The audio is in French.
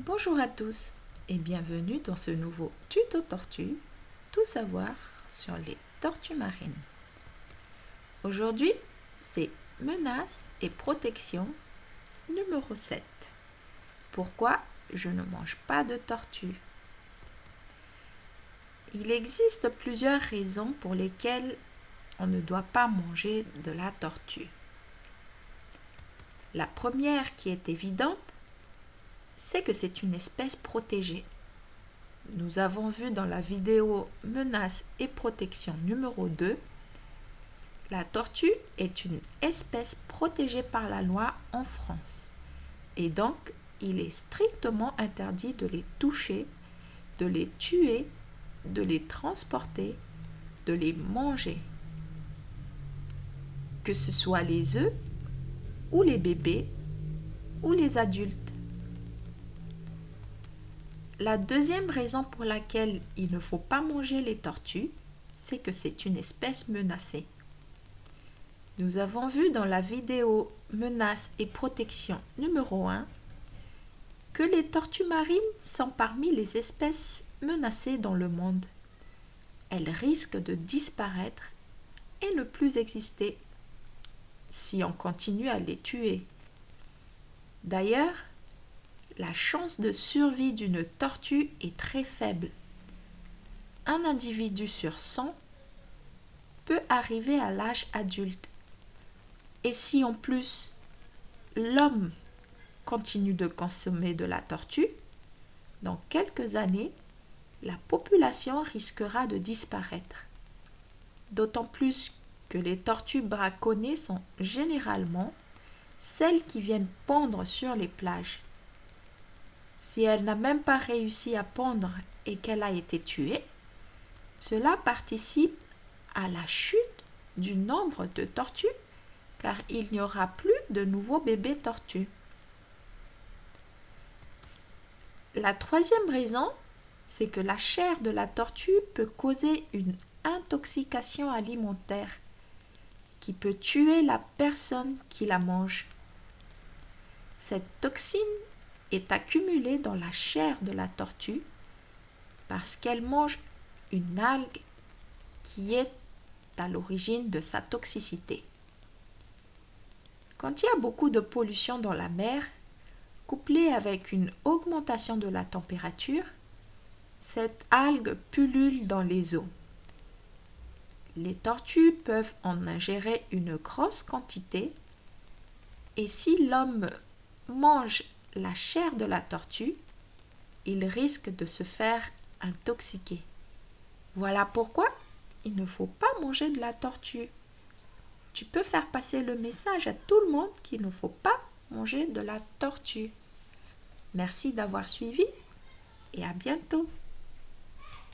Bonjour à tous et bienvenue dans ce nouveau tuto tortue, tout savoir sur les tortues marines. Aujourd'hui, c'est menaces et protection numéro 7. Pourquoi je ne mange pas de tortue? Il existe plusieurs raisons pour lesquelles on ne doit pas manger de la tortue. La première qui est évidente, c'est que c'est une espèce protégée. Nous avons vu dans la vidéo menaces et protection numéro 2, la tortue est une espèce protégée par la loi en France. Et donc, il est strictement interdit de les toucher, de les tuer, de les transporter, de les manger. Que ce soit les œufs, ou les bébés, ou les adultes. La deuxième raison pour laquelle il ne faut pas manger les tortues, c'est que c'est une espèce menacée. Nous avons vu dans la vidéo menaces et protection numéro 1 que les tortues marines sont parmi les espèces menacées dans le monde. Elles risquent de disparaître et ne plus exister si on continue à les tuer. D'ailleurs, la chance de survie d'une tortue est très faible. Un individu sur 100 peut arriver à l'âge adulte. Et si en plus l'homme continue de consommer de la tortue, dans quelques années, la population risquera de disparaître. D'autant plus que les tortues braconnées sont généralement celles qui viennent pondre sur les plages. Si elle n'a même pas réussi à pondre et qu'elle a été tuée, cela participe à la chute du nombre de tortues car il n'y aura plus de nouveaux bébés tortues. La troisième raison, c'est que la chair de la tortue peut causer une intoxication alimentaire qui peut tuer la personne qui la mange. Cette toxine est accumulée dans la chair de la tortue parce qu'elle mange une algue qui est à l'origine de sa toxicité. Quand il y a beaucoup de pollution dans la mer, couplée avec une augmentation de la température, cette algue pullule dans les eaux. Les tortues peuvent en ingérer une grosse quantité et si l'homme mange la chair de la tortue, il risque de se faire intoxiquer. Voilà pourquoi il ne faut pas manger de la tortue. Tu peux faire passer le message à tout le monde qu'il ne faut pas manger de la tortue. Merci d'avoir suivi et à bientôt.